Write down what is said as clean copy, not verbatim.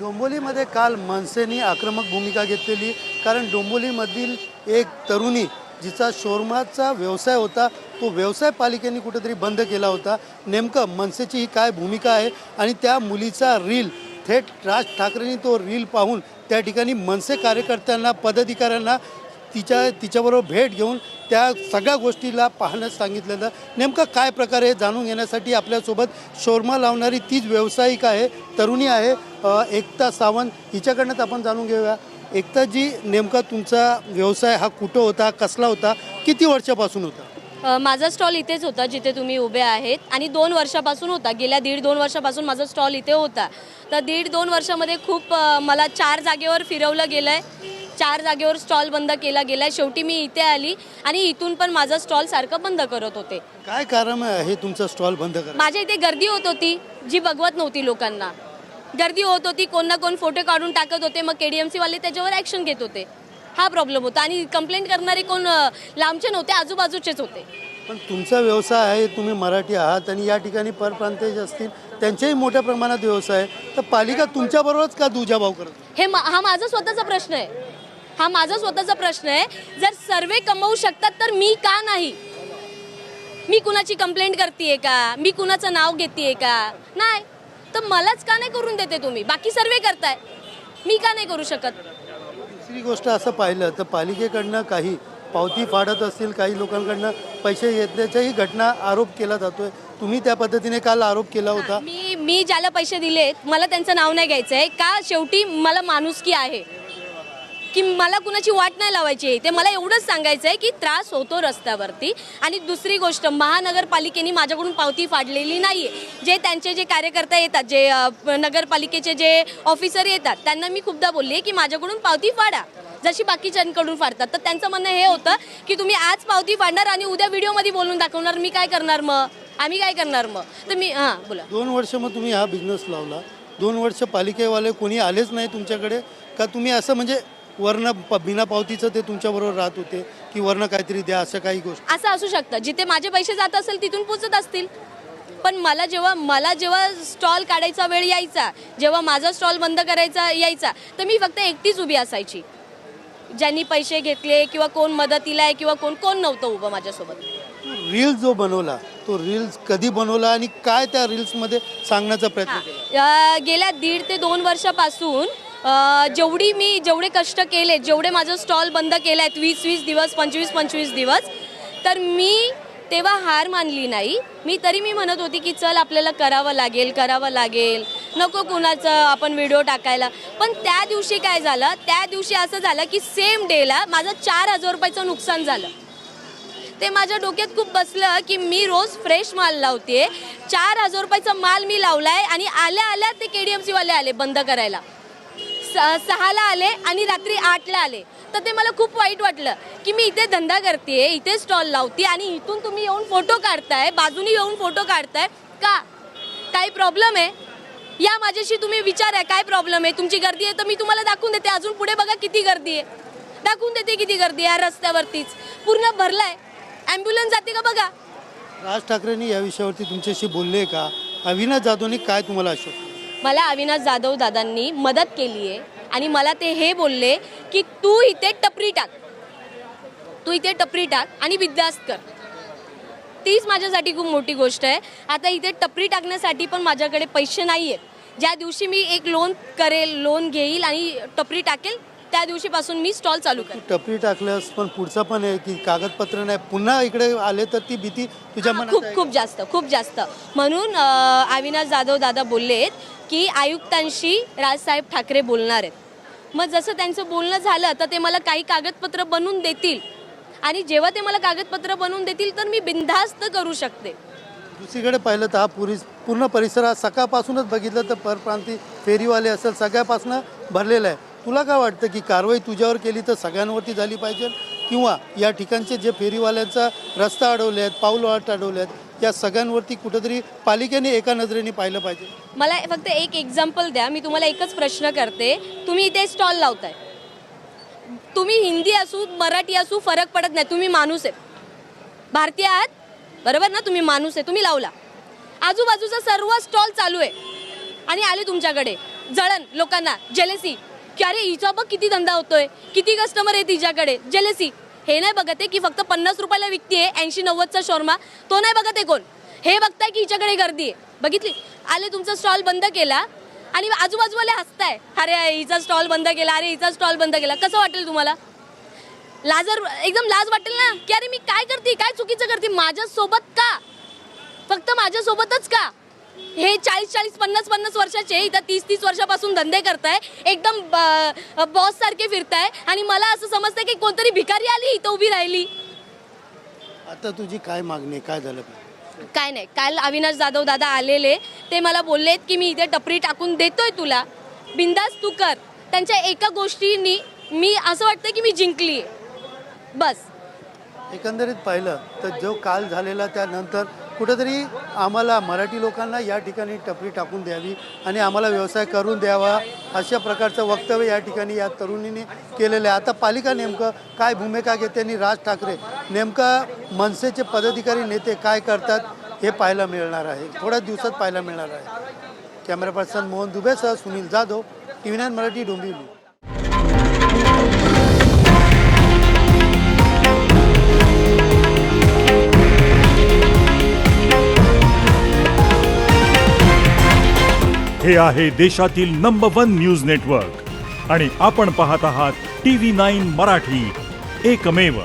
डोंबिवलीमध्ये काल मनसेने आक्रमक भूमिका घेतलेली, कारण डोंबिवलीमधील एक तरुणी जिचा शोरमाचा व्यवसाय होता तो व्यवसाय पालिकेने कुठेतरी बंद केला होता. नेमकं मनसेची ही काय भूमिका आहे आणि त्या मुलीचा रील थेट राज ठाकरेंनी तो रील पाहून त्या ठिकाणी मनसे कार्यकर्त्यांना पदाधिकाऱ्यांना तिच्याबरोबर भेट घेऊन त्या सगळ्या गोष्टीला पाहण्यास सांगितलेलं. नेमकं काय प्रकार आहे जाणून घेण्यासाठी आपल्यासोबत शोरमा लावणारी तीच व्यावसायिक आहे, तरुणी आहे, एकता सावंत. हिच्याकडनं आपण जाणून घेऊया. एकताजी, नेमका तुमचा व्यवसाय हा कुठं होता, कसला होता, किती वर्षापासून होता? माझा स्टॉल इथेच होता जिथे तुम्ही उभे आहेत आणि 2 वर्षापासून होता. गेल्या 1.5-2 वर्षापासून माझा स्टॉल इथे होता. तर 1.5-2 वर्षामध्ये खूप मला 4 जागेवर फिरवलं गेलं आहे, 4 जागेवर स्टॉल बंद केला गेला आहे. शेवटी मी इथे आली आणि इथून पण माझा स्टॉल सारखं बंद करत होते. काय कारण आहे तुमचा स्टॉल बंद करा? माझ्या इथे गर्दी होत होती जी बघवत नव्हती. लोकांना गर्दी होत होती, कोण ना कोण फोटो काढून टाकत होते, मग KDMC वाले त्याच्यावर ॲक्शन घेत होते. हा प्रॉब्लेम होता आणि कंप्लेंट करणारे कोण लांबचे नव्हते, आजूबाजूचेच होते. पण तुमचा व्यवसाय आहे, तुम्ही मराठी आहात आणि या ठिकाणी परप्रांतीय असतील त्यांच्याही मोठ्या प्रमाणात व्यवसाय आहे, तर पालिका तुमच्याबरोबरच का दुजाभाव करत? हा माझा स्वतःचा प्रश्न आहे. हा माझा स्वतःचा प्रश्न आहे. जर सर्वे कमवू शकतात तर मी का नाही? मी कुणाची कंप्लेंट करतेय का? मी कुणाचं नाव घेतेय का? नाही. तर मलाच का नाही करून देते तुम्ही? बाकी सर्वे करताय, मी का नाही करू शकत? दुसरी गोष्ट असं पाहिलं तर पालिकेकडनं काही पावती फाडत असतील, काही लोकांकडनं पैसे घेतल्याच्याही घटना आरोप केला जातोय. तुम्ही त्या पद्धतीने काल आरोप केला होता. मी ज्याला पैसे दिलेत मला त्यांचं नाव नाही घ्यायचं आहे का? शेवटी मला माणुसकी आहे की मला कुणाची वाट नाही लावायची आहे. ते मला एवढंच सांगायचं आहे की त्रास होतो रस्त्यावरती. आणि दुसरी गोष्ट, महानगरपालिकेने माझ्याकडून पावती फाडलेली नाही आहे. जे त्यांचे जे कार्यकर्ते येतात, जे नगरपालिकेचे जे ऑफिसर येतात, त्यांना मी खूपदा बोलली आहे की माझ्याकडून पावती फाडा जशी बाकीच्यांकडून फाडतात. तर त्यांचं म्हणणं हे होतं की तुम्ही आज पावती फाडणार आणि उद्या व्हिडिओमध्ये बोलून दाखवणार. मी काय करणार मग? आम्ही काय करणार मग? तर मी बोला. 2 वर्ष मग तुम्ही हा बिझनेस लावला, 2 वर्ष पालिकेवाले कोणी आलेच नाही तुमच्याकडे का? तुम्ही असं म्हणजे वरनं बिना पावतीचं ते तुमच्याबरोबर राहत होते की वरनं काहीतरी द्या, असं काही गोष्ट? असं असू शकतं, जिथे माझे पैसे जात असेल तिथून पोचत असतील. पण मला जेव्हा स्टॉल काढायचा वेळ यायचा, जेव्हा माझा स्टॉल बंद करायचा यायचा, तर मी फक्त एकटीच उभी असायची. ज्यांनी पैसे घेतले किंवा कोण मदतीला आहे किंवा कोण नव्हतं उभं माझ्यासोबत. रील जो बनवला तो रील्स कधी बनवला आणि काय त्या रील्समध्ये सांगण्याचा प्रयत्न केला? गेल्या 1.5 ते 2 वर्षापासून जेवढे कष्ट केले, जेवढे माझं स्टॉल बंद केलं आहेत 20-20 दिवस, 25-25 दिवस, तर मी तेव्हा हार मानली नाही. मी म्हणत होती की चल आपल्याला करावं लागेल, नको कुणाचं आपण व्हिडिओ टाकायला. पण त्या दिवशी काय झालं, त्या दिवशी असं झालं की सेम डेला माझं 4,000 रुपयाचं नुकसान झालं. ते माझ्या डोक्यात खूप बसलं की मी रोज फ्रेश माल लावते, 4,000 रुपयाचा माल मी लावलाय आणि आल्या ते KDMC वाले आले बंद करायला. 6ला आले आणि रात्री 8ला आले. तर ते मला खूप वाईट वाटलं की मी इथे धंदा करते, इथे स्टॉल लावते आणि इथून तुम्ही येऊन फोटो काढताय, बाजूनी येऊन फोटो काढताय का? काही प्रॉब्लेम आहे? या माझ्याशी तुम्ही विचारा काय प्रॉब्लेम आहे. तुमची गर्दी आहे तर मी तुम्हाला दाखवून देते. अजून पुढे बघा किती गर्दी आहे, दाखवून देते किती गर्दी आहे. रस्त्यावरतीच पूर्ण भरलाय, ॲम्ब्युलन्स जाते का बघा. राज ठाकरेंनी या विषयावरती तुमच्याशी बोलले का? अविनाश जाधवनी काय तुम्हाला आश्वासन? मला अविनाश जाधव दादांनी मदत केली आहे आणि मला ते हे बोलले की तू इथे टपरी टाक आणि बिंदास्त कर. तीच माझ्यासाठी खूप मोठी गोष्ट आहे. आता इथे टपरी टाकण्यासाठी पण माझ्याकडे पैसे नाही आहेत. ज्या दिवशी मी एक लोन घेईल आणि टपरी टाकेल त्या दिवशीपासून मी स्टॉल चालू करेन. टपरी टाकल्यास पण पुढचा पण आहे की कागदपत्र नाही, पुन्हा इकडे आले तर ती भीती तुझ्या मनात? खूप जास्त. म्हणून अविनाश जाधव दादा बोललेत की आयुक्तांशी राजसाहेब ठाकरे बोलणार आहेत. मग जसं त्यांचं बोलणं झालं तर ते मला काही कागदपत्र बनवून देतील आणि जेव्हा ते मला कागदपत्र बनवून देतील तर मी बिनधास्त करू शकते. दुसरीकडे पाहिलं तर हा पूर्ण परिसर हा सकाळपासूनच बघितलं तर परप्रांती फेरीवाले असेल सगळ्यापासून भरलेला आहे. तुला काय वाटतं की कारवाई तुझ्यावर केली तर सगळ्यांवरती झाली पाहिजे किंवा या ठिकाणचे जे फेरीवाल्यांचा रस्ता अडवले आहेत, पाऊलवाट अडवले आहेत, या सगळ्यांवरती कुठेतरी पालिकेने एका नजरेने पाहिलं पाहिजे? मला फक्त एक एक्झाम्पल द्या. मी तुम्हाला एकच प्रश्न करते. तुम्ही इथे स्टॉल लावताय, तुम्ही हिंदी असू मराठी असू फरक पडत नाही, तुम्ही माणूस आहेत, भारतीय आहात बरोबर ना? तुम्ही माणूस आहे, तुम्ही लावला. आजूबाजूचा सर्व स्टॉल चालू आहे आणि आले तुमच्याकडे जळण लोकांना, जेलेसी, की अरे हिचा बघ किती धंदा होतोय, किती कस्टमर आहे तिच्याकडे, जेलेसी. हे नाही बघत आहे की फक्त 50 रुपयाला विकतीये 80-90चा शोरमा, तो नाही बघत आहे कोण. हे बघताय की हिच्याकडे गर्दी आहे. बघितली, आले तुमचा स्टॉल बंद केला आणि आजूबाजूवाले हसताय, अरे हिचा स्टॉल बंद केला, अरे हिचा स्टॉल बंद केला. कसं वाटेल तुम्हाला? एकदम लाज वाटेल ना, की अरे मी काय करते, काय चुकीचं करते, माझ्यासोबत का, फक्त माझ्यासोबतच का. हे 40-40, 50-50 वर्षाचे इथं 30-30 वर्षापासून धंदे करताय, एकदम बॉस सारखे फिरताय आणि मला असं समजतंय की कोणतरी भिकारी आली इथं उभी राहिली. आता तुझी काय मागणी, काय झालं? काय नाही, काल अविनाश जाधव दादा आलेले, ते मला बोललेत की मी इथे टपरी टाकून देतोय तुला, बिंदास तू कर. त्यांच्या एका गोष्टीनी मी असं वाटतं की मी जिंकली आहे बस. एकंदरीत पाहिलं तर जो काल झालेला त्यानंतर कुठेतरी आम्हाला मराठी लोकांना या ठिकाणी टपरी टाकून द्यावी आणि आम्हाला व्यवसाय करून द्यावा अशा प्रकारचं वक्तव्य या ठिकाणी या तरुणीने केलेलं आहे. आता पालिका नेमकं काय भूमिका घेते आणि राज ठाकरे नेमकं मनसेचे पदाधिकारी नेते काय करतात हे पाहायला मिळणार आहे, थोड्याच दिवसात पाहायला मिळणार आहे. कॅमेरा पर्सन मोहन दुबेसह सुनील जाधव, TV9 मराठी, डोंबिवली. हे आहे देशातील नंबर 1 न्यूज नेटवर्क आणि आपण पाहत आहात TV9 मराठी, एकमेव.